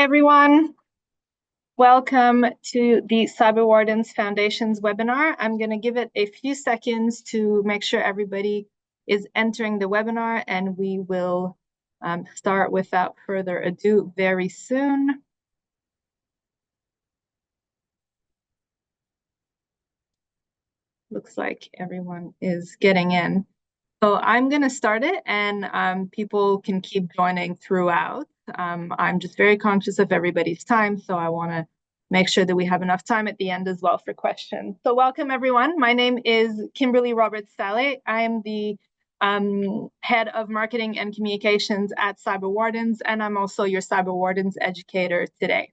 everyone. Welcome to the Cyber Wardens Foundations webinar. I'm going to give it a few seconds to make sure everybody is entering the webinar, and we will start without further ado very soon. Looks like everyone is getting in. So I'm going to start it, and people can keep joining throughout. I'm just very conscious of everybody's time, so I want to make sure that we have enough time at the end as well for questions. So welcome, everyone. My name is Kimberly Roberts-Saleh. I am the head of marketing and communications at Cyber Wardens, and I'm also your Cyber Wardens educator today.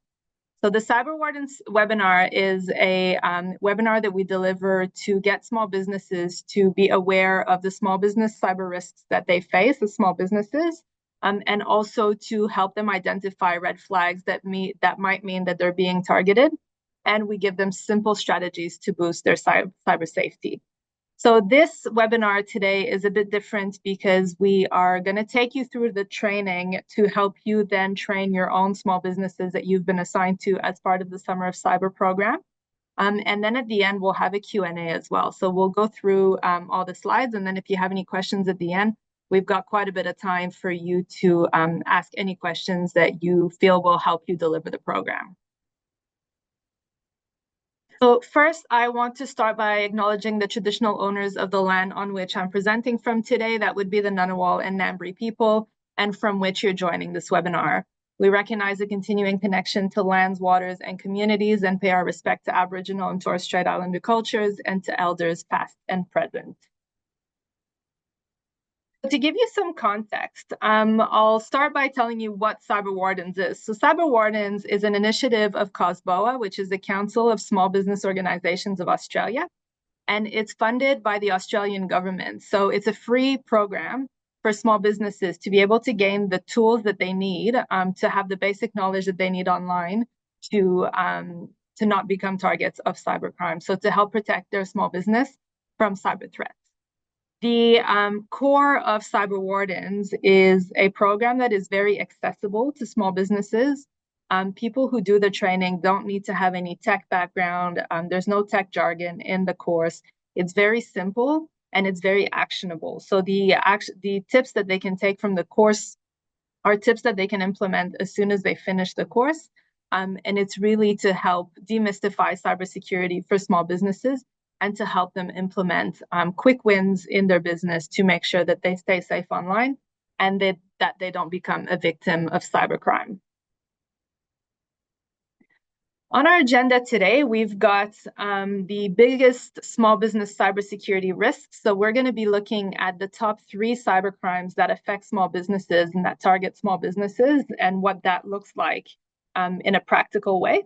So the Cyber Wardens webinar is a webinar that we deliver to get small businesses to be aware of the small business cyber risks that they face as small businesses, and also to help them identify red flags that might mean that they're being targeted. And we give them simple strategies to boost their cyber safety. So this webinar today is a bit different because we are going to take you through the training to help you then train your own small businesses that you've been assigned to as part of the Summer of Cyber program. And then at the end, we'll have a Q&A as well. So we'll go through all the slides, and then if you have any questions at the end, we've got quite a bit of time for you to ask any questions that you feel will help you deliver the program. So first, I want to start by acknowledging the traditional owners of the land on which I'm presenting from today. That would be the Ngunnawal and Ngambri people, and from which you're joining this webinar. We recognize a continuing connection to lands, waters, and communities, and pay our respect to Aboriginal and Torres Strait Islander cultures and to elders past and present. To give you some context, I'll start by telling you what Cyber Wardens is. So Cyber Wardens is an initiative of COSBOA, which is the Council of Small Business Organizations of Australia, and it's funded by the Australian government. So it's a free program for small businesses to be able to gain the tools that they need to have the basic knowledge that they need online to not become targets of cybercrime. So to help protect their small business from cyber threats. The core of Cyber Wardens is a program that is very accessible to small businesses. People who do the training don't need to have any tech background. There's no tech jargon in the course. It's very simple and it's very actionable. So the tips that they can take from the course are tips that they can implement as soon as they finish the course. And it's really to help demystify cybersecurity for small businesses and to help them implement quick wins in their business to make sure that they stay safe online and that they don't become a victim of cybercrime. On our agenda today, we've got the biggest small business cybersecurity risks. So we're going to be looking at the top 3 cybercrimes that affect small businesses and that target small businesses and what that looks like in a practical way.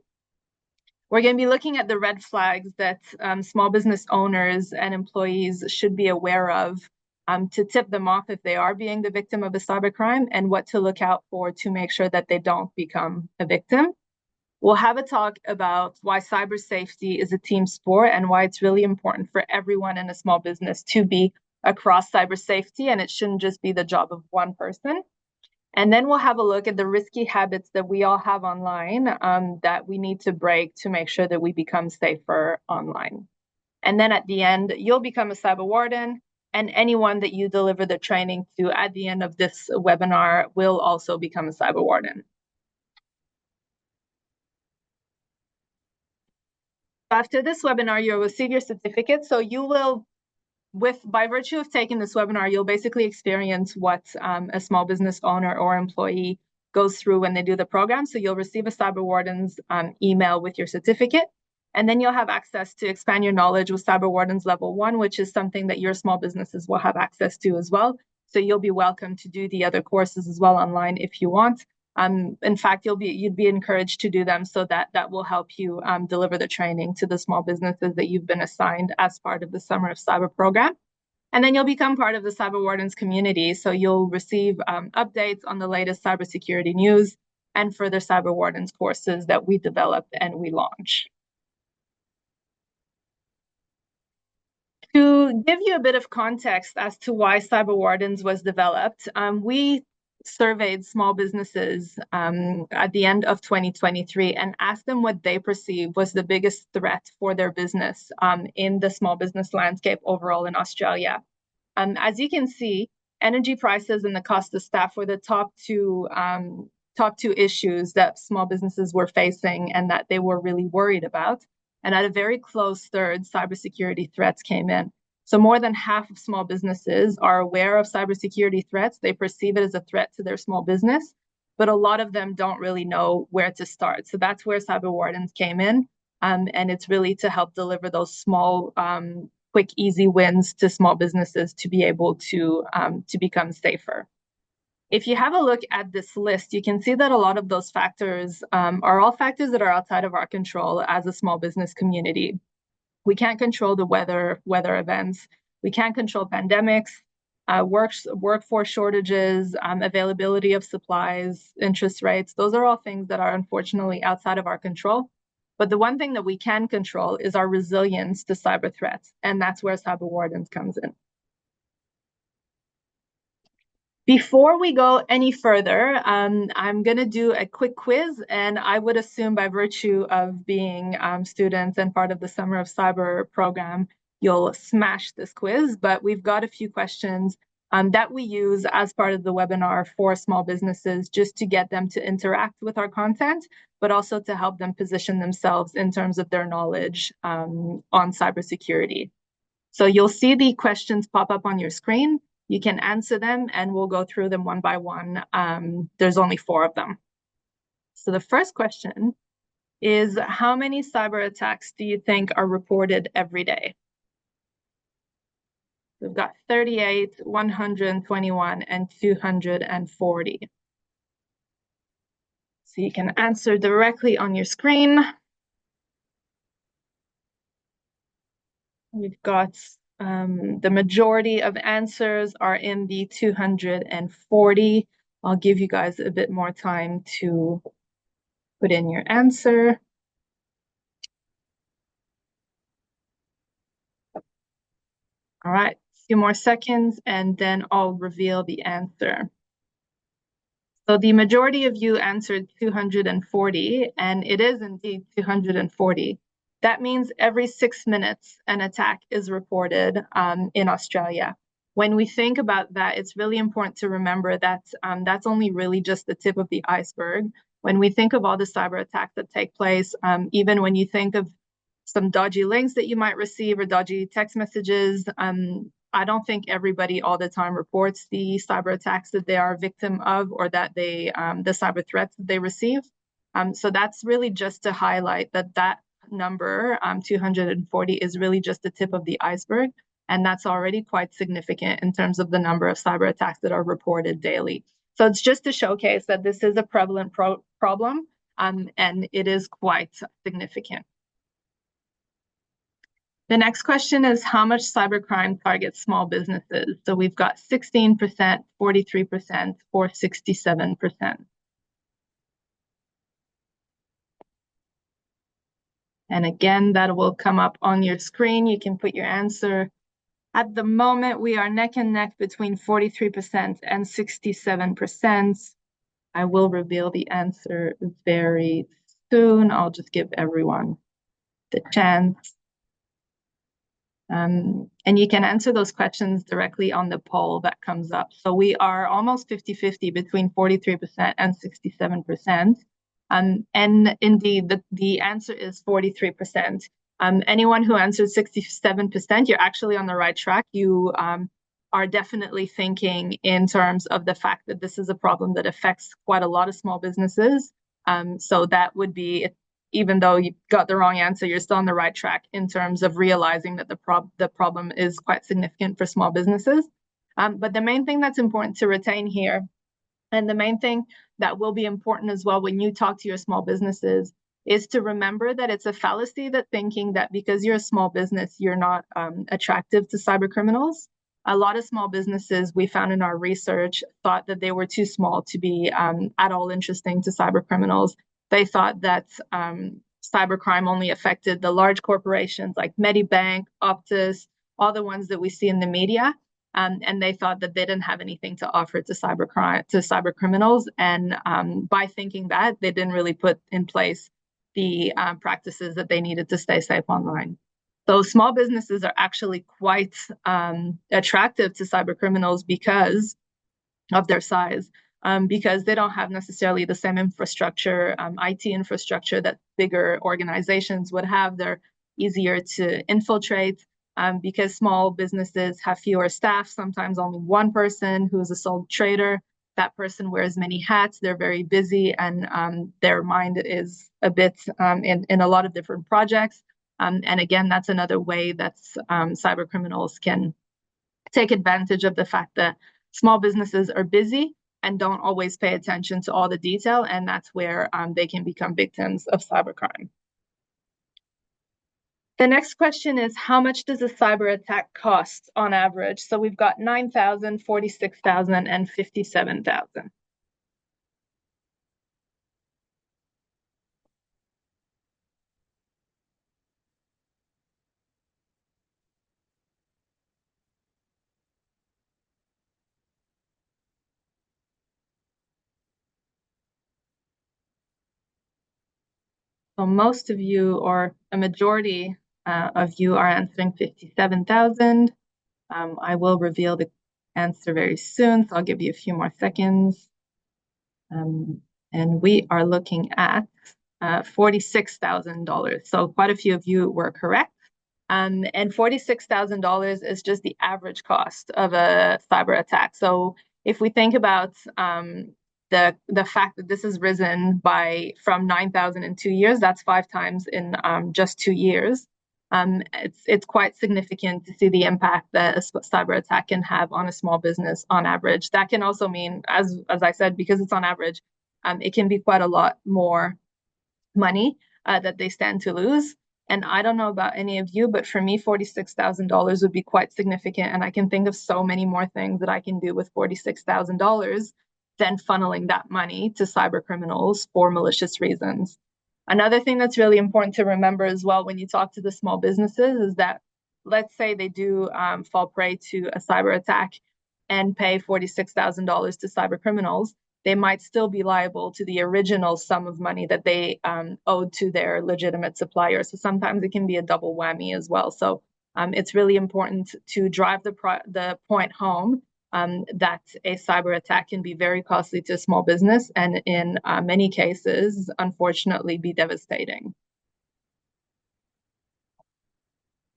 We're going to be looking at the red flags that small business owners and employees should be aware of to tip them off if they are being the victim of a cybercrime, and what to look out for to make sure that they don't become a victim. We'll have a talk about why cyber safety is a team sport and why it's really important for everyone in a small business to be across cyber safety, and it shouldn't just be the job of one person. And then we'll have a look at the risky habits that we all have online that we need to break to make sure that we become safer online. And then at the end, you'll become a cyber warden, and anyone that you deliver the training to at the end of this webinar will also become a cyber warden. After this webinar, you'll receive your certificate. So you will, by virtue of taking this webinar, you'll basically experience what a small business owner or employee goes through when they do the program. So you'll receive a Cyber Wardens email with your certificate, and then you'll have access to expand your knowledge with Cyber Wardens Level 1, which is something that your small businesses will have access to as well. So you'll be welcome to do the other courses as well online if you want. In fact, you'd be encouraged to do them, so that will help you deliver the training to the small businesses that you've been assigned as part of the Summer of Cyber program. And then you'll become part of the Cyber Wardens community, so you'll receive updates on the latest cybersecurity news and further Cyber Wardens courses that we develop and we launch. To give you a bit of context as to why Cyber Wardens was developed, we surveyed small businesses at the end of 2023 and asked them what they perceive was the biggest threat for their business in the small business landscape overall in Australia. As you can see, energy prices and the cost of staff were the top two issues that small businesses were facing and that they were really worried about. And at a very close third, cybersecurity threats came in. So more than half of small businesses are aware of cybersecurity threats. They perceive it as a threat to their small business, but a lot of them don't really know where to start. So that's where Cyber Wardens came in. And it's really to help deliver those small, quick, easy wins to small businesses to be able to become safer. If you have a look at this list, you can see that a lot of those factors are all factors that are outside of our control as a small business community. We can't control the weather events. We can't control pandemics, workforce shortages, availability of supplies, interest rates. Those are all things that are unfortunately outside of our control. But the one thing that we can control is our resilience to cyber threats. And that's where Cyber Wardens comes in. Before we go any further, I'm going to do a quick quiz, and I would assume by virtue of being students and part of the Summer of Cyber program, you'll smash this quiz, but we've got a few questions that we use as part of the webinar for small businesses just to get them to interact with our content, but also to help them position themselves in terms of their knowledge on cybersecurity. So you'll see the questions pop up on your screen. You can answer them and we'll go through them one by one. There's only 4 of them. So the first question is, how many cyber attacks do you think are reported every day? We've got 38, 121, and 240. So you can answer directly on your screen. We've got the majority of answers are in the 240. I'll give you guys a bit more time to put in your answer. All right, a few more seconds and then I'll reveal the answer. So the majority of you answered 240, and it is indeed 240. That means every 6 minutes an attack is reported in Australia. When we think about that, it's really important to remember that that's only really just the tip of the iceberg. When we think of all the cyber attacks that take place, even when you think of some dodgy links that you might receive or dodgy text messages, I don't think everybody all the time reports the cyber attacks that they are a victim of or that they the cyber threats that they receive. So that's really just to highlight that number, 240, is really just the tip of the iceberg. And that's already quite significant in terms of the number of cyber attacks that are reported daily. So it's just to showcase that this is a prevalent problem, and it is quite significant. The next question is, how much cybercrime targets small businesses? So we've got 16%, 43%, or 67%. And again, that will come up on your screen. You can put your answer. At the moment, we are neck and neck between 43% and 67%. I will reveal the answer very soon. I'll just give everyone the chance. And you can answer those questions directly on the poll that comes up. So we are almost 50-50 between 43% and 67%. And indeed, the answer is 43%. Anyone who answered 67%, you're actually on the right track. You are definitely thinking in terms of the fact that this is a problem that affects quite a lot of small businesses. So that would be, even though you got the wrong answer, you're still on the right track in terms of realizing that the problem is quite significant for small businesses. But the main thing that's important to retain here, and the main thing that will be important as well when you talk to your small businesses, is to remember that it's a fallacy that thinking that because you're a small business, you're not attractive to cyber criminals. A lot of small businesses, we found in our research, thought that they were too small to be at all interesting to cyber criminals. They thought that cybercrime only affected the large corporations like Medibank, Optus, all the ones that we see in the media. and they thought that they didn't have anything to offer to cyber criminals. And by thinking that, they didn't really put in place the practices that they needed to stay safe online. So small businesses are actually quite attractive to cyber criminals because of their size, because they don't have necessarily the same infrastructure, IT infrastructure that bigger organizations would have. They're easier to infiltrate because small businesses have fewer staff, sometimes only one person who's a sole trader. That person wears many hats. They're very busy, and their mind is a bit in a lot of different projects. And again, that's another way that cyber criminals can take advantage of the fact that small businesses are busy and don't always pay attention to all the detail, and that's where they can become victims of cybercrime. The next question is, how much does a cyber attack cost on average? So we've got 9,000, 46,000, and 57,000. So most of you, or a majority of you, are answering 57,000. I will reveal the answer very soon, so I'll give you a few more seconds. And we are looking at $46,000. So quite a few of you were correct. And $46,000 is just the average cost of a cyber attack. So if we think about the fact that this has risen from 9,000 in 2 years, that's 5 times in just 2 years. It's quite significant to see the impact that a cyber attack can have on a small business on average. That can also mean, as I said, because it's on average, it can be quite a lot more money that they stand to lose. And I don't know about any of you, but for me, $46,000 would be quite significant. And I can think of so many more things that I can do with $46,000 than funneling that money to cyber criminals for malicious reasons. Another thing that's really important to remember as well when you talk to the small businesses is that, let's say they do fall prey to a cyber attack and pay $46,000 to cyber criminals, they might still be liable to the original sum of money that they owed to their legitimate supplier. So sometimes it can be a double whammy as well. So it's really important to drive the point home that a cyber attack can be very costly to a small business, and in many cases, unfortunately, be devastating.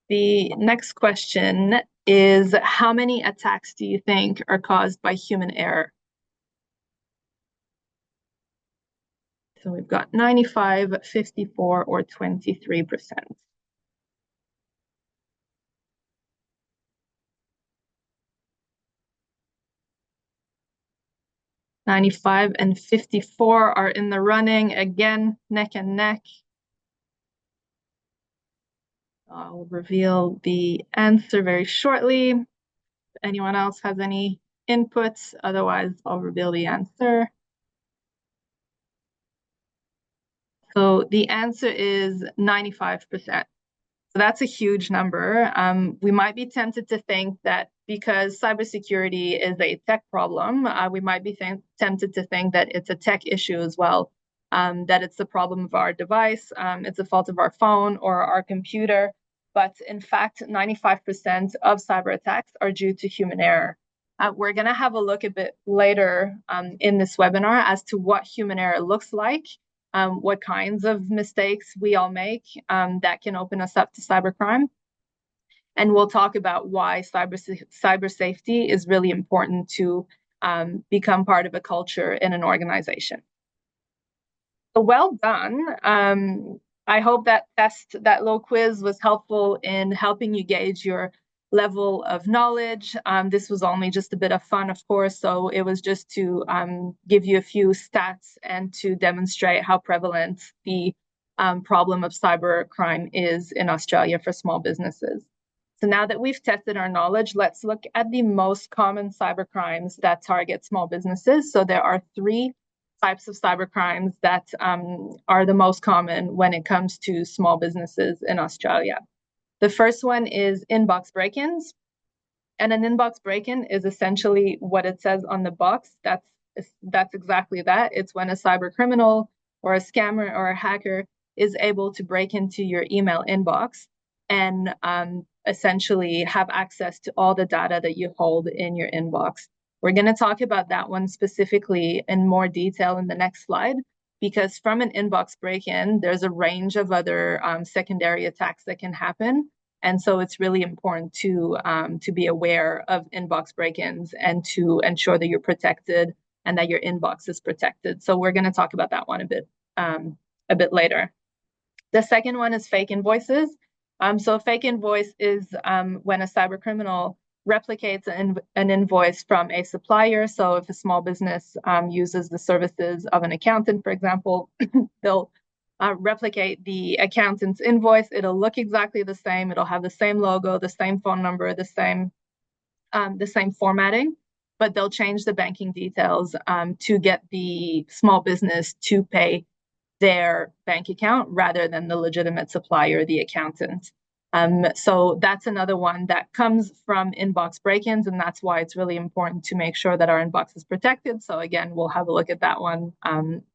The next question is, how many attacks do you think are caused by human error? So we've got 95, 54, or 23%. 95 and 54 are in the running, again, neck and neck. I'll reveal the answer very shortly. If anyone else has any inputs, otherwise I'll reveal the answer. So the answer is 95%. So that's a huge number. We might be tempted to think that because cybersecurity is a tech problem, we might be tempted to think that it's a tech issue as well, that it's the problem of our device, it's a fault of our phone or our computer. But in fact, 95% of cyber attacks are due to human error. We're going to have a look a bit later in this webinar as to what human error looks like, what kinds of mistakes we all make that can open us up to cybercrime. And we'll talk about why cyber safety is really important to become part of a culture in an organization. So well done. I hope that little quiz was helpful in helping you gauge your level of knowledge. This was only just a bit of fun, of course, so it was just to give you a few stats and to demonstrate how prevalent the problem of cybercrime is in Australia for small businesses. So now that we've tested our knowledge, let's look at the most common cybercrimes that target small businesses. So there are 3 types of cybercrimes that are the most common when it comes to small businesses in Australia. The first one is inbox break-ins. And an inbox break-in is essentially what it says on the box. That's exactly that. It's when a cyber criminal or a scammer or a hacker is able to break into your email inbox and essentially have access to all the data that you hold in your inbox. We're going to talk about that one specifically in more detail in the next slide, because from an inbox break-in, there's a range of other secondary attacks that can happen. And so it's really important to be aware of inbox break-ins and to ensure that you're protected and that your inbox is protected. So we're going to talk about that one a bit later. The second one is fake invoices. So a fake invoice is when a cyber criminal replicates an invoice from a supplier. So if a small business uses the services of an accountant, for example, they'll replicate the accountant's invoice. It'll look exactly the same. It'll have the same logo, the same phone number, the same formatting, but they'll change the banking details to get the small business to pay their bank account rather than the legitimate supplier, the accountant. So that's another one that comes from inbox break-ins, and that's why it's really important to make sure that our inbox is protected. So again, we'll have a look at that one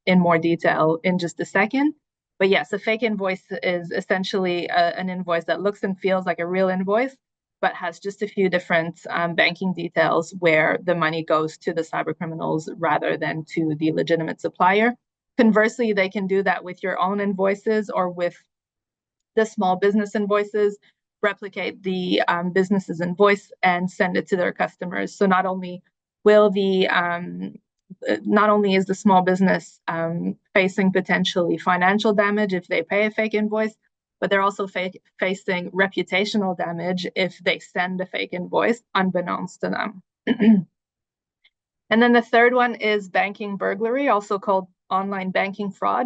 in more detail in just a second. But yes, a fake invoice is essentially an invoice that looks and feels like a real invoice, but has just a few different banking details where the money goes to the cyber criminals rather than to the legitimate supplier. Conversely, they can do that with your own invoices or with the small business invoices, replicate the business's invoice and send it to their customers. So not only is the small business facing potentially financial damage if they pay a fake invoice, but they're also facing reputational damage if they send a fake invoice unbeknownst to them. And then the third one is banking burglary, also called online banking fraud.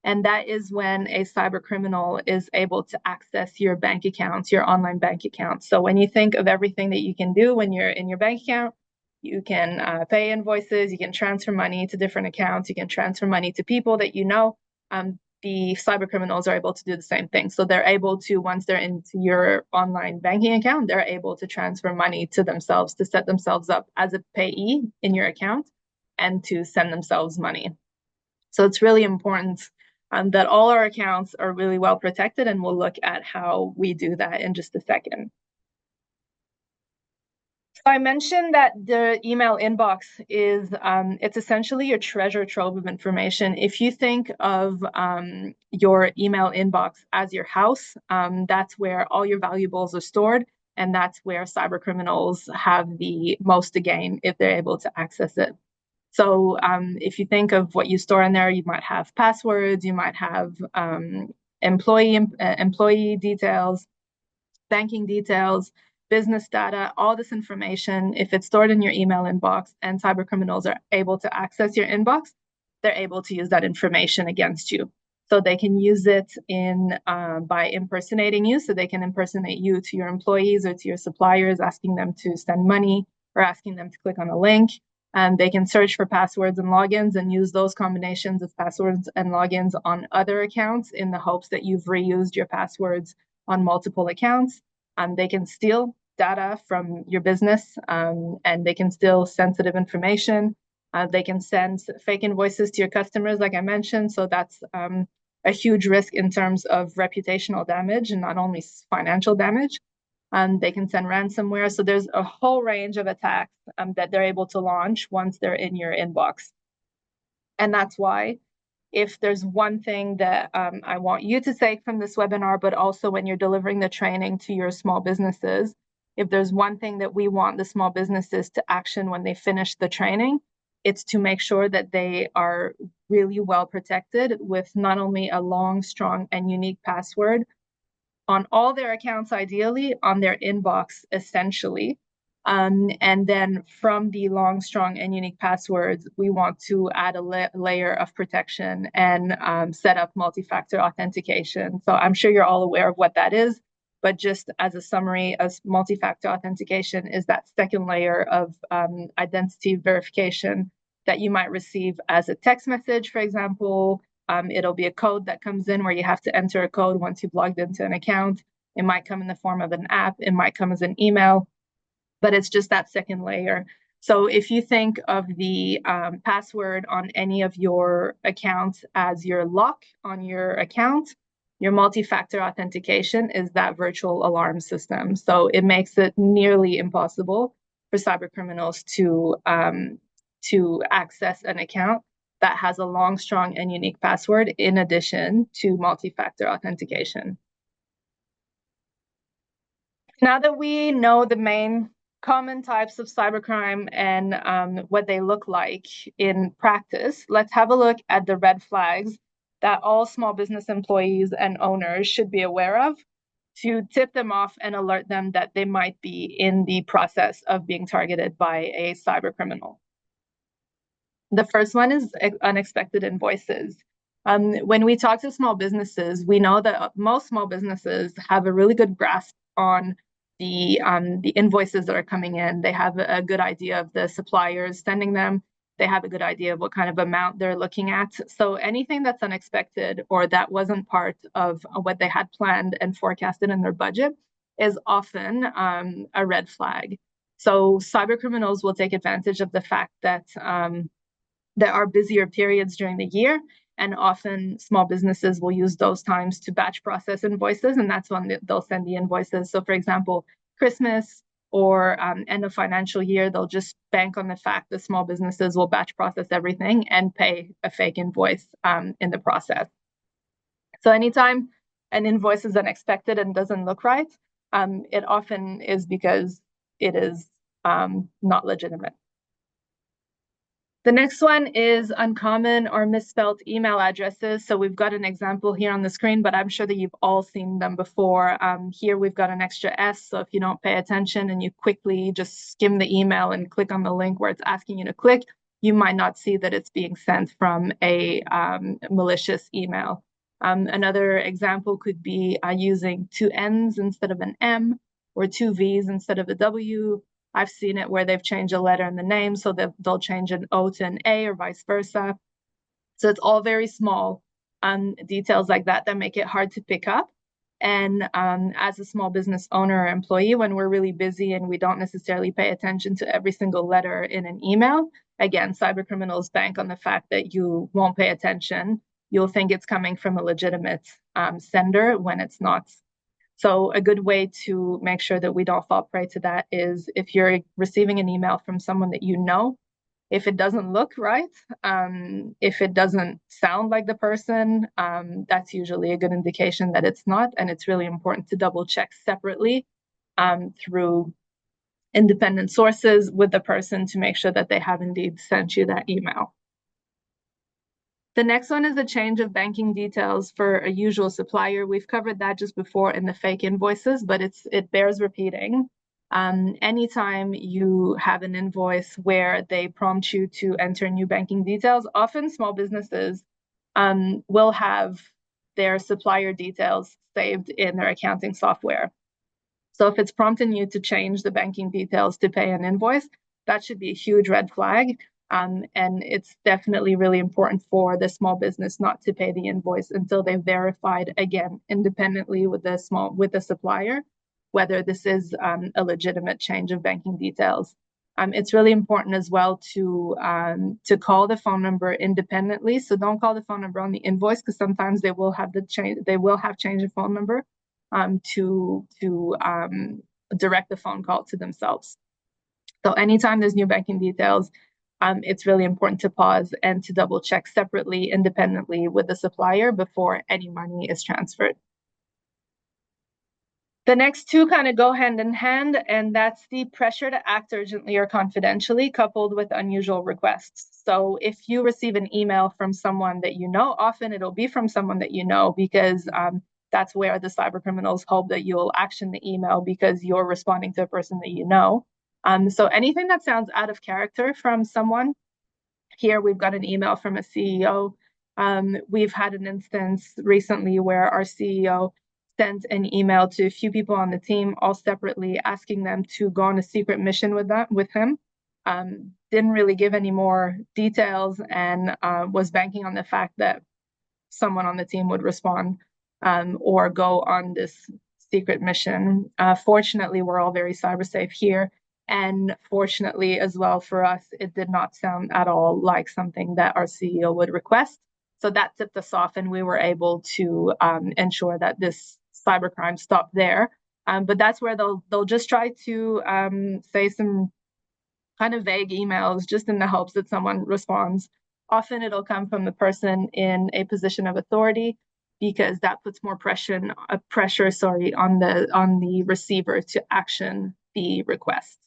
And that is when a cyber criminal is able to access your bank accounts, your online bank accounts. So when you think of everything that you can do when you're in your bank account, you can pay invoices, you can transfer money to different accounts, you can transfer money to people that you know. The cyber criminals are able to do the same thing. So they're able to, once they're into your online banking account, they're able to transfer money to themselves, to set themselves up as a payee in your account and to send themselves money. So it's really important that all our accounts are really well protected, and we'll look at how we do that in just a second. So I mentioned that the email inbox is, it's essentially your treasure trove of information. If you think of your email inbox as your house, that's where all your valuables are stored, and that's where cyber criminals have the most to gain if they're able to access it. So if you think of what you store in there, you might have passwords, you might have employee details, banking details, business data, all this information. If it's stored in your email inbox and cyber criminals are able to access your inbox, they're able to use that information against you. So they can use it by impersonating you. So they can impersonate you to your employees or to your suppliers, asking them to send money or asking them to click on a link. They can search for passwords and logins and use those combinations of passwords and logins on other accounts in the hopes that you've reused your passwords on multiple accounts. They can steal data from your business and they can steal sensitive information. They can send fake invoices to your customers, like I mentioned. So that's a huge risk in terms of reputational damage and not only financial damage. They can send ransomware. So there's a whole range of attacks that they're able to launch once they're in your inbox. And that's why if there's one thing that I want you to take from this webinar, but also when you're delivering the training to your small businesses, if there's one thing that we want the small businesses to action when they finish the training, it's to make sure that they are really well protected with not only a long, strong, and unique password on all their accounts, ideally on their inbox, essentially. And then from the long, strong, and unique passwords, we want to add a layer of protection and set up multi-factor authentication. So I'm sure you're all aware of what that is, but just as a summary, as multi-factor authentication is that second layer of identity verification that you might receive as a text message, for example. It'll be a code that comes in where you have to enter a code once you've logged into an account. It might come in the form of an app. It might come as an email. but it's just that second layer. So if you think of the password on any of your accounts as your lock on your account, your multi-factor authentication is that virtual alarm system. So it makes it nearly impossible for cyber criminals to access an account that has a long, strong, and unique password in addition to multi-factor authentication. Now that we know the main common types of cybercrime and what they look like in practice, let's have a look at the red flags that all small business employees and owners should be aware of to tip them off and alert them that they might be in the process of being targeted by a cyber criminal. The first one is unexpected invoices. When we talk to small businesses, we know that most small businesses have a really good grasp on the invoices that are coming in. They have a good idea of the suppliers sending them. They have a good idea of what kind of amount they're looking at. So anything that's unexpected or that wasn't part of what they had planned and forecasted in their budget is often a red flag. So cyber criminals will take advantage of the fact that there are busier periods during the year, and often small businesses will use those times to batch process invoices, and that's when they'll send the invoices. So for example, Christmas or end of financial year, they'll just bank on the fact that small businesses will batch process everything and pay a fake invoice in the process. So anytime an invoice is unexpected and doesn't look right, it often is because it is not legitimate. The next one is uncommon or misspelled email addresses. So we've got an example here on the screen, but I'm sure that you've all seen them before. Here we've got an extra S. So if you don't pay attention and you quickly just skim the email and click on the link where it's asking you to click, you might not see that it's being sent from a malicious email. Another example could be using two N's instead of an M or two V's instead of a W. I've seen it where they've changed a letter in the name, so they'll change an O to an A or vice versa. So it's all very small details like that that make it hard to pick up. And as a small business owner or employee, when we're really busy and we don't necessarily pay attention to every single letter in an email, again, cyber criminals bank on the fact that you won't pay attention. You'll think it's coming from a legitimate sender when it's not. So a good way to make sure that we don't fall prey to that is if you're receiving an email from someone that you know, if it doesn't look right, if it doesn't sound like the person, that's usually a good indication that it's not. And it's really important to double check separately through independent sources with the person to make sure that they have indeed sent you that email. The next one is a change of banking details for a usual supplier. We've covered that just before in the fake invoices, but it bears repeating. Anytime you have an invoice where they prompt you to enter new banking details, often small businesses will have their supplier details saved in their accounting software. So if it's prompting you to change the banking details to pay an invoice, that should be a huge red flag. And it's definitely really important for the small business not to pay the invoice until they've verified again independently with the supplier whether this is a legitimate change of banking details. It's really important as well to call the phone number independently. So don't call the phone number on the invoice because sometimes they will have changed the phone number to direct the phone call to themselves. So anytime there's new banking details, it's really important to pause and to double check separately, independently with the supplier before any money is transferred. The next two kind of go hand in hand, and that's the pressure to act urgently or confidentially coupled with unusual requests. So if you receive an email from someone that you know, often it'll be from someone that you know because that's where the cyber criminals hope that you'll action the email because you're responding to a person that you know. So anything that sounds out of character from someone, here we've got an email from a CEO. We've had an instance recently where our CEO sent an email to a few people on the team, all separately, asking them to go on a secret mission with him. Didn't really give any more details and was banking on the fact that someone on the team would respond or go on this secret mission. Fortunately, we're all very cyber safe here. And fortunately, as well for us, it did not sound at all like something that our CEO would request. So that tipped us off, and we were able to ensure that this cybercrime stopped there. But that's where they'll just try to say some kind of vague emails just in the hopes that someone responds. Often it'll come from the person in a position of authority because that puts more pressure, on the receiver to action the request.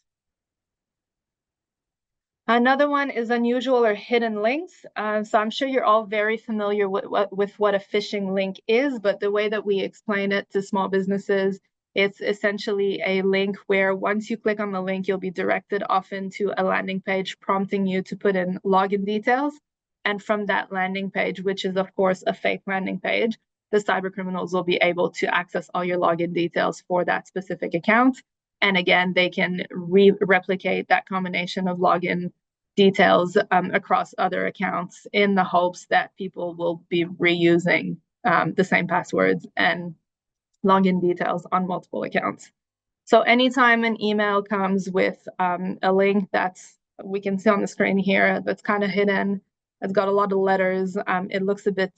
Another one is unusual or hidden links. So I'm sure you're all very familiar with what a phishing link is, but the way that we explain it to small businesses, it's essentially a link where once you click on the link, you'll be directed often to a landing page prompting you to put in login details. And from that landing page, which is of course a fake landing page, the cyber criminals will be able to access all your login details for that specific account. And again, they can replicate that combination of login details across other accounts in the hopes that people will be reusing the same passwords and login details on multiple accounts. So anytime an email comes with a link that's, we can see on the screen here, that's kind of hidden, it's got a lot of letters, it looks a bit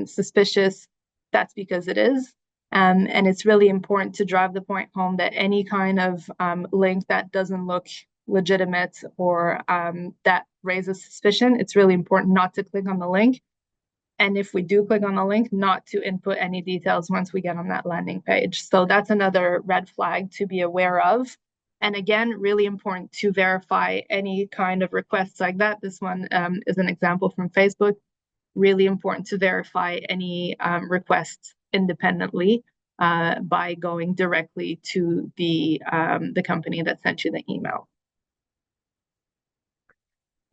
suspicious, that's because it is. And it's really important to drive the point home that any kind of link that doesn't look legitimate or that raises suspicion, it's really important not to click on the link. And if we do click on the link, not to input any details once we get on that landing page. So that's another red flag to be aware of. And again, really important to verify any kind of requests like that. This one is an example from Facebook. Really important to verify any requests independently by going directly to the company that sent you the email.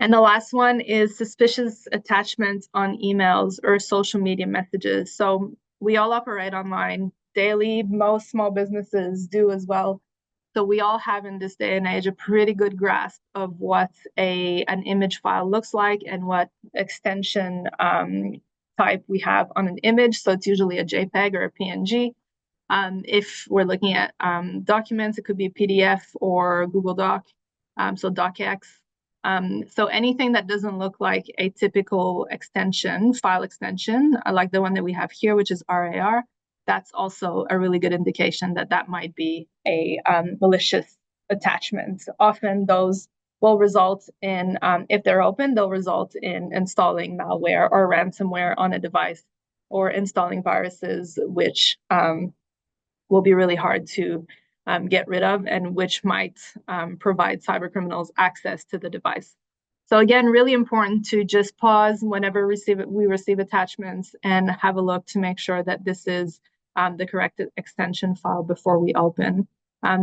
And the last one is suspicious attachments on emails or social media messages. So we all operate online daily. Most small businesses do as well. So we all have in this day and age a pretty good grasp of what an image file looks like and what extension type we have on an image. So it's usually a JPEG or a PNG. If we're looking at documents, it could be a PDF or Google Doc, so DocX. So anything that doesn't look like a typical extension, file extension, like the one that we have here, which is RAR, that's also a really good indication that that might be a malicious attachment. Often those will result in, if they're open, they'll result in installing malware or ransomware on a device or installing viruses, which will be really hard to get rid of and which might provide cyber criminals access to the device. So again, really important to just pause whenever we receive attachments and have a look to make sure that this is the correct extension file before we open.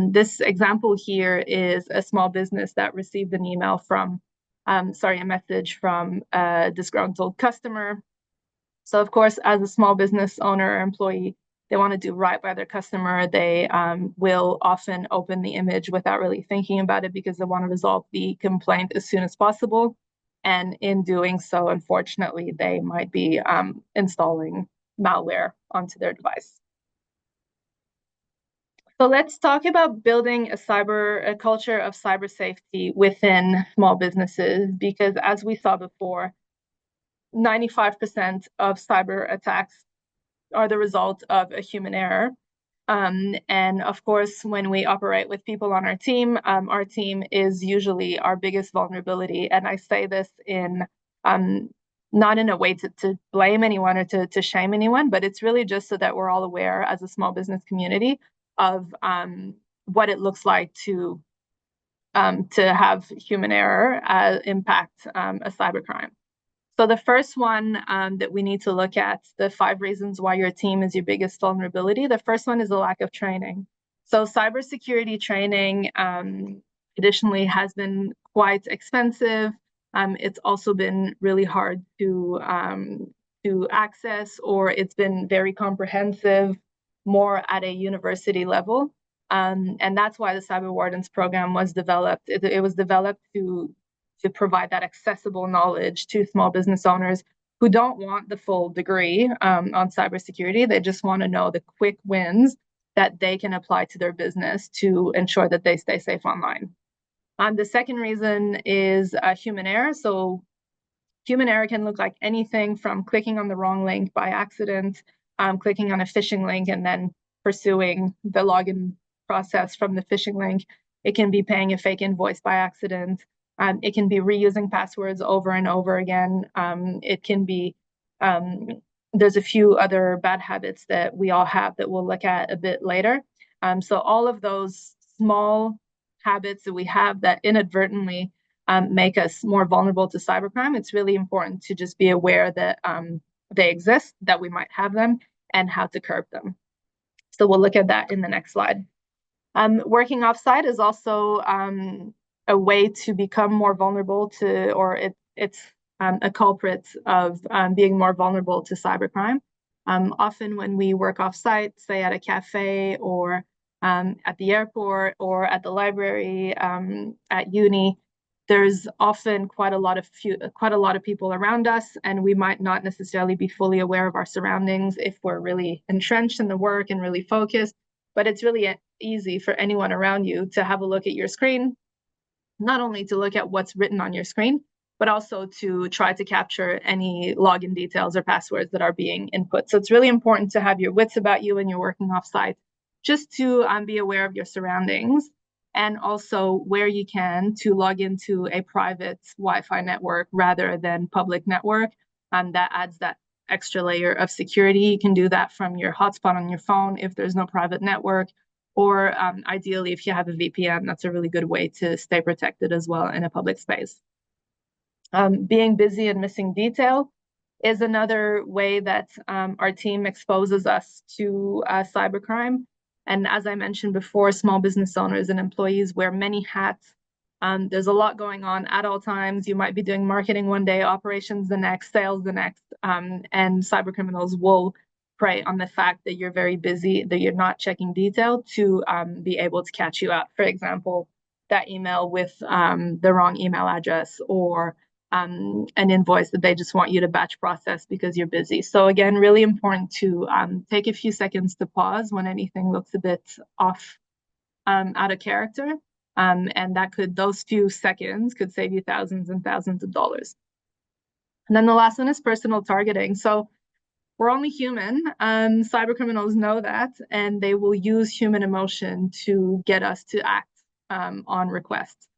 This example here is a small business that received an email from, a message from a disgruntled customer. So of course, as a small business owner or employee, they want to do right by their customer. They will often open the image without really thinking about it because they want to resolve the complaint as soon as possible. And in doing so, unfortunately, they might be installing malware onto their device. So let's talk about building a culture of cyber safety within small businesses, because as we saw before, 95% of cyber attacks are the result of a human error. And of course, when we operate with people on our team is usually our biggest vulnerability. And I say this in not in a way to blame anyone or to shame anyone, but it's really just so that we're all aware as a small business community of what it looks like to have human error impact a cybercrime. So the first one that we need to look at, the 5 reasons why your team is your biggest vulnerability. The first one is a lack of training. So cybersecurity training traditionally has been quite expensive. It's also been really hard to access, or it's been very comprehensive, more at a university level. And that's why the Cyber Wardens program was developed. It was developed to provide that accessible knowledge to small business owners who don't want the full degree on cybersecurity. They just want to know the quick wins that they can apply to their business to ensure that they stay safe online. The second reason is human error. So human error can look like anything from clicking on the wrong link by accident, clicking on a phishing link and then pursuing the login process from the phishing link. It can be paying a fake invoice by accident. It can be reusing passwords over and over again. It can be, there's a few other bad habits that we all have that we'll look at a bit later. So all of those small habits that we have that inadvertently make us more vulnerable to cybercrime, it's really important to just be aware that they exist, that we might have them, and how to curb them. So we'll look at that in the next slide. Working offsite is also a way to become more vulnerable to, or it's a culprit of being more vulnerable to cybercrime. Often when we work offsite, say at a cafe or at the airport or at the library, at uni, there's often quite a lot of people around us, and we might not necessarily be fully aware of our surroundings if we're really entrenched in the work and really focused. But it's really easy for anyone around you to have a look at your screen, not only to look at what's written on your screen, but also to try to capture any login details or passwords that are being input. So it's really important to have your wits about you when you're working offsite, just to be aware of your surroundings, and also where you can to log into a private Wi-Fi network rather than public network. That adds that extra layer of security. You can do that from your hotspot on your phone if there's no private network, or ideally, if you have a VPN, that's a really good way to stay protected as well in a public space. Being busy and missing detail is another way that our team exposes us to cybercrime. And as I mentioned before, small business owners and employees wear many hats. There's a lot going on at all times. You might be doing marketing one day, operations the next, sales the next, and cybercriminals will prey on the fact that you're very busy, that you're not checking detail to be able to catch you out. For example, that email with the wrong email address, or an invoice that they just want you to batch process because you're busy. So again, really important to take a few seconds to pause when anything looks a bit off, out of character. And those few seconds could save you thousands and thousands of dollars. And then the last one is personal targeting. So we're only human. Cyber criminals know that, and they will use human emotion to get us to act on requests.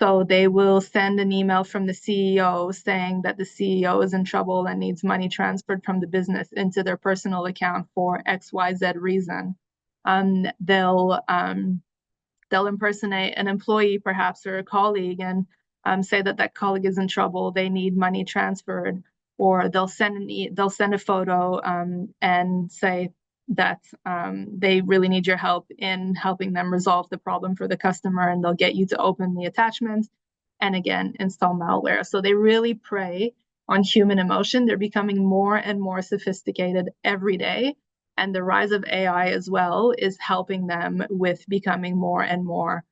So they will send an email from the CEO saying that the CEO is in trouble and needs money transferred from the business into their personal account for XYZ reason. They'll impersonate an employee, perhaps, or a colleague, and say that that colleague is in trouble, they need money transferred, or they'll send a photo and say that they really need your help in helping them resolve the problem for the customer, and they'll get you to open the attachment and again install malware. So they really prey on human emotion. They're becoming more and more sophisticated every day, and the rise of AI as well is helping them with becoming more and more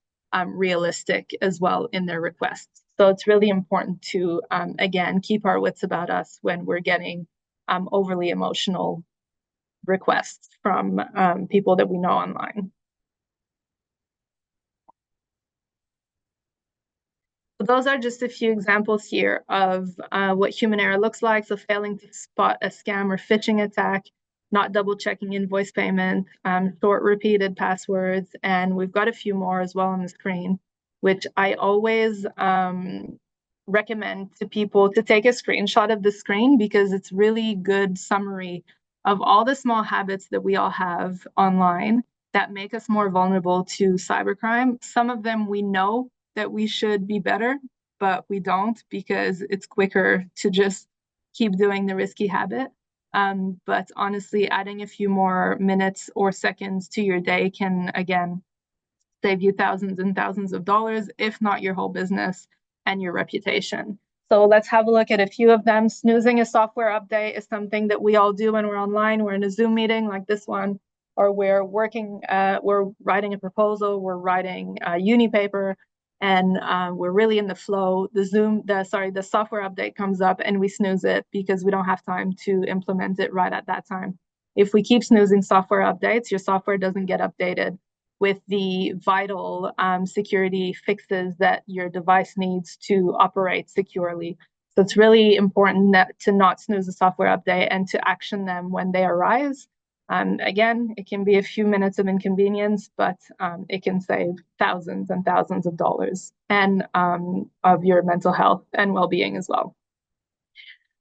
realistic as well in their requests. So it's really important to, again, keep our wits about us when we're getting overly emotional requests from people that we know online. So those are just a few examples here of what human error looks like. So failing to spot a scam or phishing attack, not double checking invoice payment, short repeated passwords, and we've got a few more as well on the screen, which I always recommend to people to take a screenshot of the screen, because it's really good summary of all the small habits that we all have online that make us more vulnerable to cybercrime. Some of them we know that we should be better, but we don't, because it's quicker to just keep doing the risky habit. But honestly, adding a few more minutes or seconds to your day can, again, save you thousands and thousands of dollars, if not your whole business and your reputation. So let's have a look at a few of them. Snoozing a software update is something that we all do when we're online. We're in a Zoom meeting like this one, or we're writing a proposal, we're writing a uni paper, and we're really in the flow. The software update comes up and we snooze it because we don't have time to implement it right at that time. If we keep snoozing software updates, your software doesn't get updated. with the vital security fixes that your device needs to operate securely. So it's really important to not snooze a software update and to action them when they arise. Again, it can be a few minutes of inconvenience, but it can save thousands and thousands of dollars and of your mental health and well-being as well.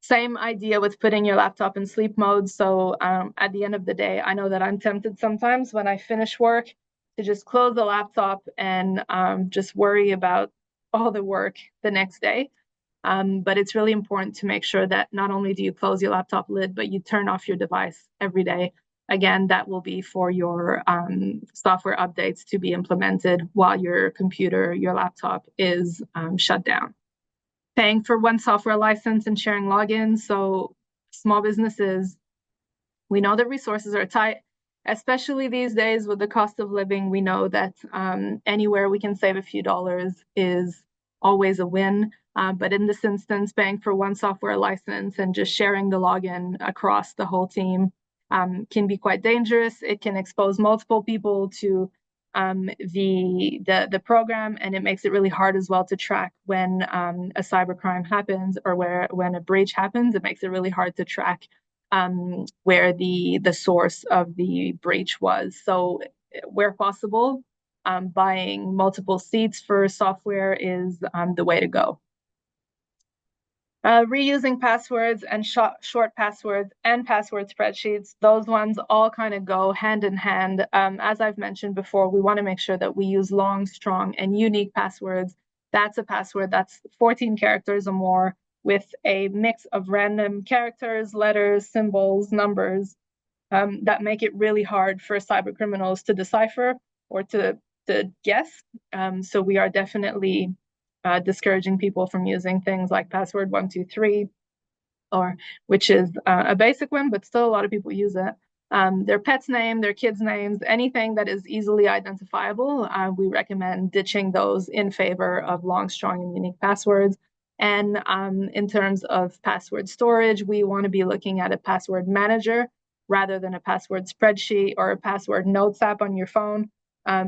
Same idea with putting your laptop in sleep mode. So at the end of the day, I know that I'm tempted sometimes when I finish work to just close the laptop and just worry about all the work the next day. But it's really important to make sure that not only do you close your laptop lid, but you turn off your device every day. Again, that will be for your software updates to be implemented while your computer, your laptop is shut down. Paying for one software license and sharing logins. So small businesses, we know that resources are tight, especially these days with the cost of living. We know that anywhere we can save a few dollars is always a win. But in this instance, paying for one software license and just sharing the login across the whole team can be quite dangerous. It can expose multiple people to the program, and it makes it really hard as well to track when a cybercrime happens or when a breach happens. It makes it really hard to track where the source of the breach was. So where possible, buying multiple seats for software is the way to go. Reusing passwords and short passwords and password spreadsheets, those ones all kind of go hand in hand. As I've mentioned before, we want to make sure that we use long, strong, and unique passwords. That's a password that's 14 characters or more with a mix of random characters, letters, symbols, numbers that make it really hard for cyber criminals to decipher or to guess. So we are definitely discouraging people from using things like password 123, or which is a basic one, but still a lot of people use it. Their pet's name, their kids' names, anything that is easily identifiable, we recommend ditching those in favor of long, strong, and unique passwords. And in terms of password storage, we want to be looking at a password manager rather than a password spreadsheet or a password notes app on your phone.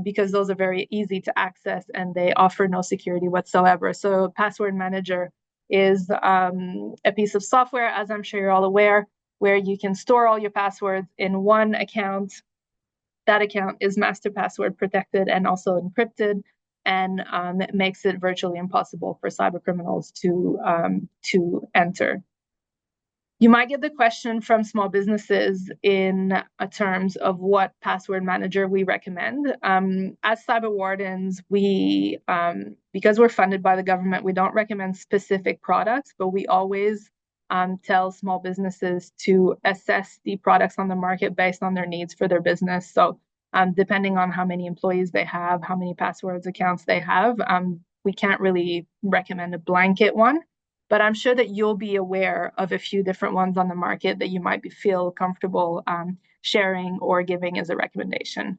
Because those are very easy to access and they offer no security whatsoever. So Password Manager is a piece of software, as I'm sure you're all aware, where you can store all your passwords in one account. That account is master password protected and also encrypted, and it makes it virtually impossible for cyber criminals to enter. You might get the question from small businesses in terms of what password manager we recommend. As cyber wardens, because we're funded by the government, we don't recommend specific products, but we always tell small businesses to assess the products on the market based on their needs for their business. So depending on how many employees they have, how many passwords accounts they have, we can't really recommend a blanket one. But I'm sure that you'll be aware of a few different ones on the market that you might feel comfortable sharing or giving as a recommendation.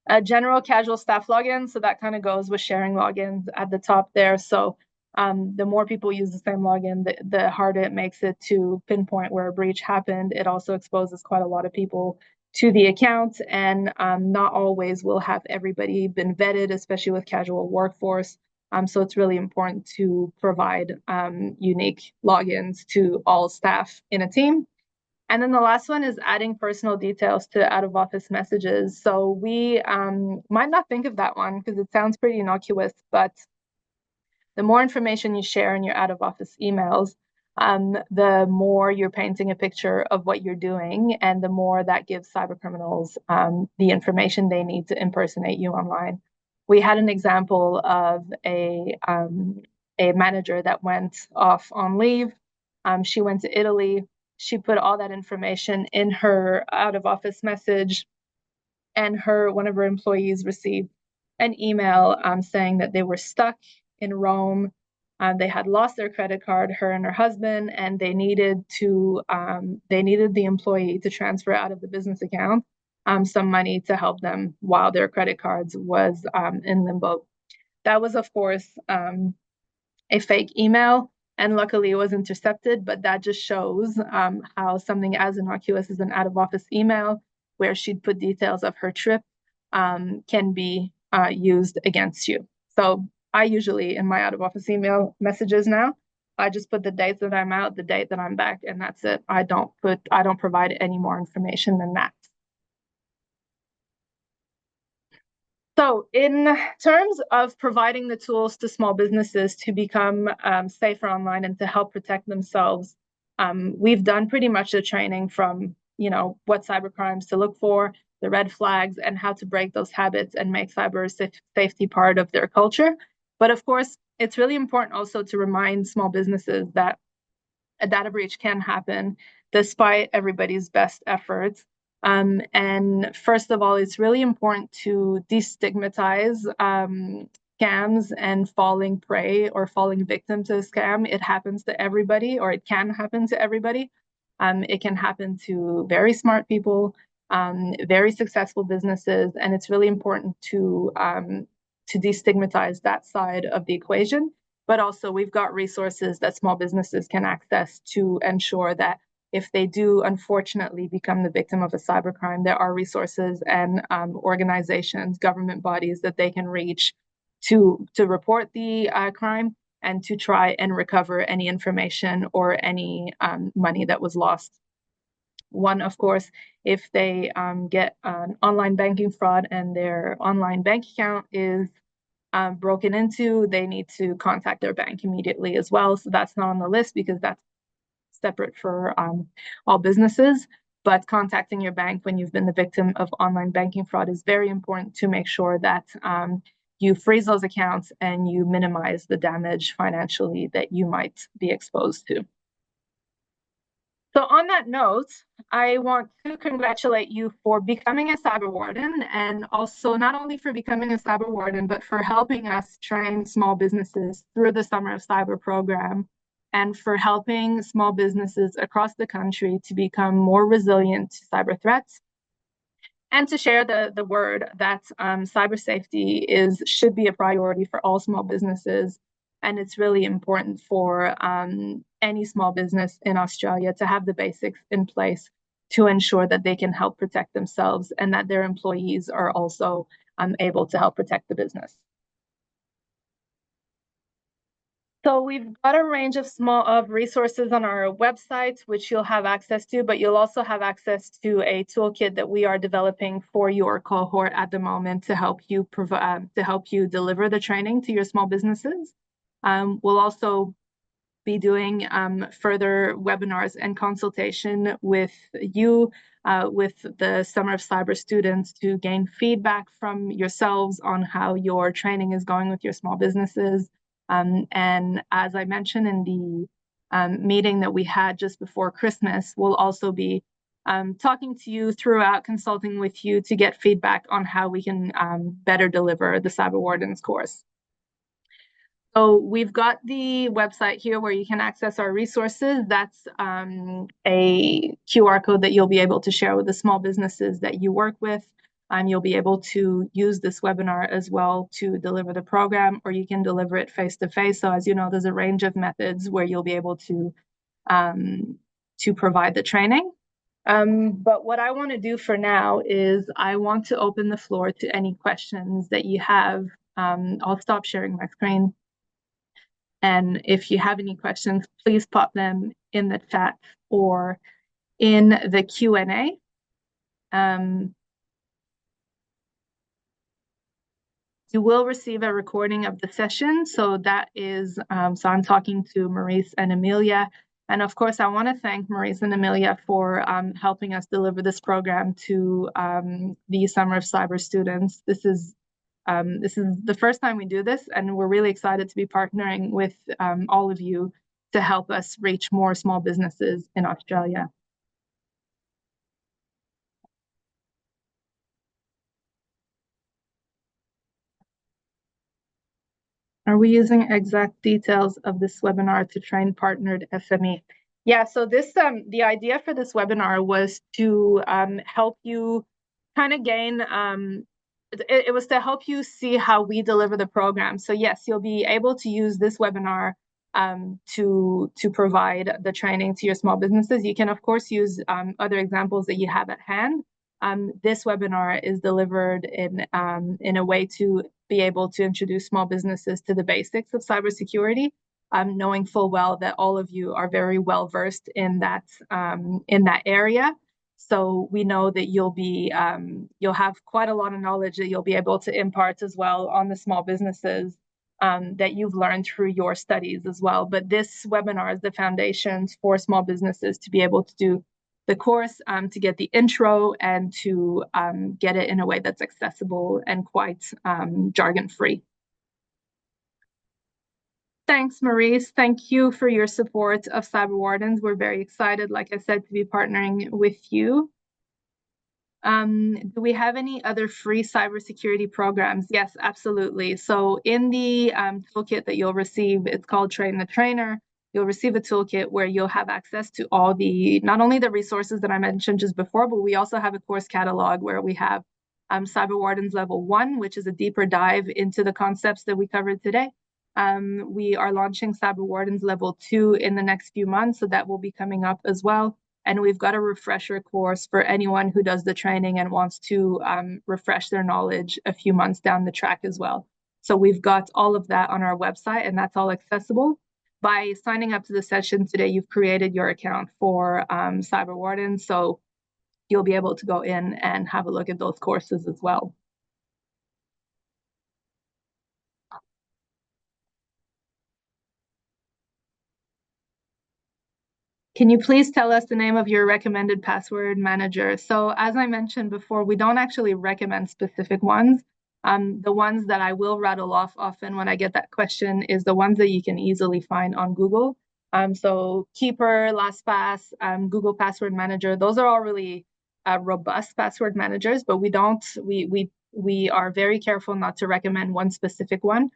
A general casual staff login, so that kind of goes with sharing logins at the top there. So the more people use the same login, the harder it makes it to pinpoint where a breach happened. It also exposes quite a lot of people to the account, and not always will have everybody been vetted, especially with casual workforce. So it's really important to provide unique logins to all staff in a team. And then the last one is adding personal details to out-of-office messages. So we might not think of that one because it sounds pretty innocuous, but the more information you share in your out-of-office emails, the more you're painting a picture of what you're doing, and the more that gives cybercriminals the information they need to impersonate you online. We had an example of a manager that went off on leave. She went to Italy. She put all that information in her out-of-office message, and one of her employees received an email saying that they were stuck in Rome. They had lost their credit card, her and her husband, and they needed the employee to transfer out of the business account some money to help them while their credit cards was in limbo. That was, of course, a fake email, and luckily it was intercepted, but that just shows how something as innocuous as an out-of-office email, where she'd put details of her trip, can be used against you. So I usually, in my out of office email messages now, I just put the dates that I'm out, the date that I'm back, and that's it. I don't provide any more information than that. So in terms of providing the tools to small businesses to become safer online and to help protect themselves, we've done pretty much the training from, what cyber crimes to look for, the red flags, and how to break those habits and make cyber safety part of their culture. But of course, it's really important also to remind small businesses that a data breach can happen despite everybody's best efforts. And first of all, it's really important to destigmatize scams and falling prey or falling victim to a scam. It happens to everybody, or it can happen to everybody. It can happen to very smart people, very successful businesses, and it's really important to destigmatize that side of the equation. But also, we've got resources that small businesses can access to ensure that if they do unfortunately become the victim of a cybercrime, there are resources and organizations, government bodies that they can reach to report the crime and to try and recover any information or any money that was lost. One, of course, if they get an online banking fraud and their online bank account is broken into, they need to contact their bank immediately as well. So that's not on the list because that's separate for all businesses. But contacting your bank when you've been the victim of online banking fraud is very important to make sure that you freeze those accounts and you minimize the damage financially that you might be exposed to. So on that note, I want to congratulate you for becoming a cyber warden, and also not only for becoming a cyber warden, but for helping us train small businesses through the Summer of Cyber program, and for helping small businesses across the country to become more resilient to cyber threats, and to share the word that cyber safety should be a priority for all small businesses. And it's really important for any small business in Australia to have the basics in place to ensure that they can help protect themselves and that their employees are also able to help protect the business. So we've got a range of resources on our website, which you'll have access to, but you'll also have access to a toolkit that we are developing for your cohort at the moment to help you deliver the training to your small businesses. We'll also be doing further webinars and consultation with you, with the Summer of Cyber students, to gain feedback from yourselves on how your training is going with your small businesses. And as I mentioned in the meeting that we had just before Christmas, we'll also be talking to you throughout, consulting with you to get feedback on how we can better deliver the Cyber Wardens course. So we've got the website here where you can access our resources. That's a QR code that you'll be able to share with the small businesses that you work with. You'll be able to use this webinar as well to deliver the program, or you can deliver it face-to-face. So as you know, there's a range of methods where you'll be able to provide the training. But what I want to do for now is I want to open the floor to any questions that you have. I'll stop sharing my screen. And if you have any questions, please pop them in the chat or in the Q&A. You will receive a recording of the session. So that is, so I'm talking to Maurice and Amelia. And of course, I want to thank Maurice and Amelia for helping us deliver this program to the Summer of Cyber students. This is the first time we do this, and we're really excited to be partnering with all of you to help us reach more small businesses in Australia. Are we using exact details of this webinar to train partnered SME? Yeah, so this the idea for this webinar was to help you kind of gain it was to help you see how we deliver the program. So yes, you'll be able to use this webinar to provide the training to your small businesses. You can of course use other examples that you have at hand, This webinar is delivered in a way to be able to introduce small businesses to the basics of cybersecurity, knowing full well that all of you are very well versed in that area. So we know that you'll have quite a lot of knowledge that you'll be able to impart as well on the small businesses that you've learned through your studies as well. But this webinar is the foundations for small businesses to be able to do the course, to get the intro and to get it in a way that's accessible and quite jargon-free. Thanks, Maurice. Thank you for your support of Cyber Wardens. We're very excited, like I said, to be partnering with you. Do we have any other free cybersecurity programs? Yes, absolutely. So in the toolkit that you'll receive, it's called Train the Trainer. You'll receive a toolkit where you'll have access to all not only the resources that I mentioned just before, but we also have a course catalog where we have Cyber Wardens Level 1, which is a deeper dive into the concepts that we covered today. We are launching Cyber Wardens Level 2 in the next few months, so that will be coming up as well. And we've got a refresher course for anyone who does the training and wants to refresh their knowledge a few months down the track as well. So we've got all of that on our website, and that's all accessible. By signing up to the session today, you've created your account for Cyber Warden, so you'll be able to go in and have a look at those courses as well. Can you please tell us the name of your recommended password manager? So as I mentioned before, we don't actually recommend specific ones. The ones that I will rattle off often when I get that question is the ones that you can easily find on Google. So Keeper, LastPass, Google Password Manager, those are all really robust password managers, but we are very careful not to recommend one specific one,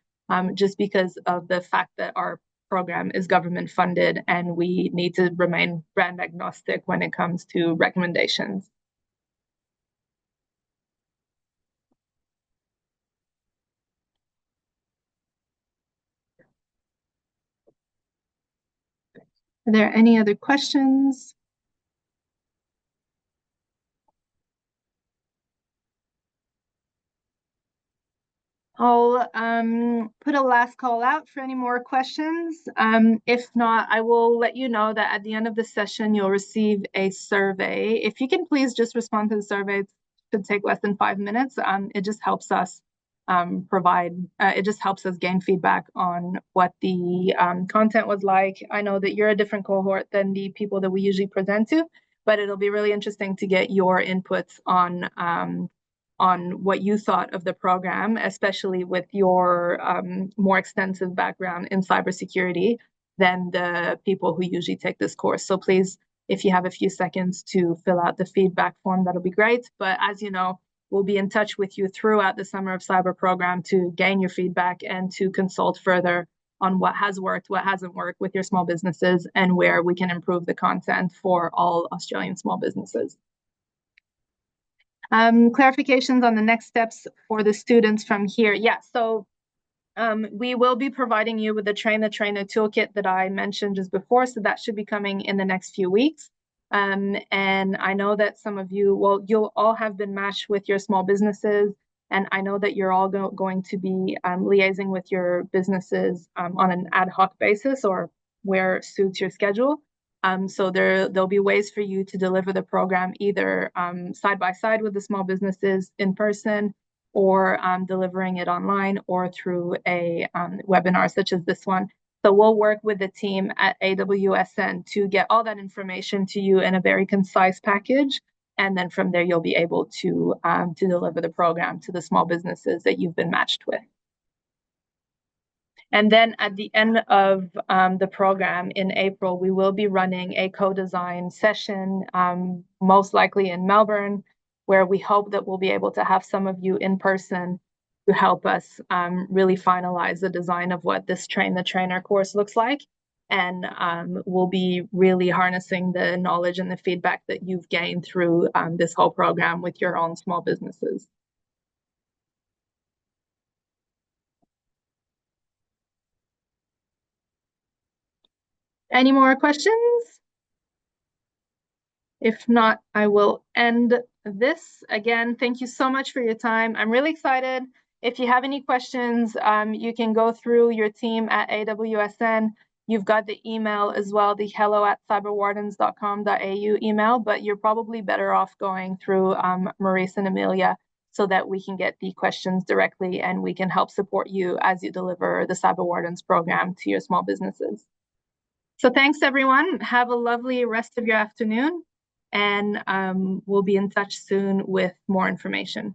just because of the fact that our program is government funded and we need to remain brand agnostic when it comes to recommendations. Are there any other questions? I'll put a last call out for any more questions. If not, I will let you know that at the end of the session, you'll receive a survey. If you can please just respond to the survey, it should take less than 5 minutes. It just helps us it just helps us gain feedback on what the content was like. I know that you're a different cohort than the people that we usually present to, but it'll be really interesting to get your inputs on what you thought of the program, especially with your more extensive background in cybersecurity than the people who usually take this course. So please, if you have a few seconds to fill out the feedback form, that'll be great. But as you know, we'll be in touch with you throughout the Summer of Cyber program to gain your feedback and to consult further on what has worked, what hasn't worked with your small businesses, and where we can improve the content for all Australian small businesses. Clarifications on the next steps for the students from here. Yeah, so we will be providing you with the Train the Trainer toolkit that I mentioned just before, so that should be coming in the next few weeks. And I know that some of you, well, you'll all have been matched with your small businesses, and I know that you're all going to be liaising with your businesses on an ad hoc basis or where suits your schedule. So there'll be ways for you to deliver the program either side by side with the small businesses in person, or delivering it online, or through a webinar such as this one. So we'll work with the team at AWSN to get all that information to you in a very concise package. And then from there, you'll be able to deliver the program to the small businesses that you've been matched with. And then at the end of the program in April, we will be running a co-design session, most likely in Melbourne, where we hope that we'll be able to have some of you in person to help us really finalize the design of what this Train the Trainer course looks like. And we'll be really harnessing the knowledge and the feedback that you've gained through this whole program with your own small businesses. Any more questions? If not, I will end this. Again, thank you so much for your time. I'm really excited. If you have any questions, you can go through your team at AWSN. You've got the email as well, the hello@cyberwardens.com.au email, but you're probably better off going through Maurice and Amelia so that we can get the questions directly and we can help support you as you deliver the Cyber Wardens program to your small businesses. So thanks, everyone. Have a lovely rest of your afternoon, and we'll be in touch soon with more information.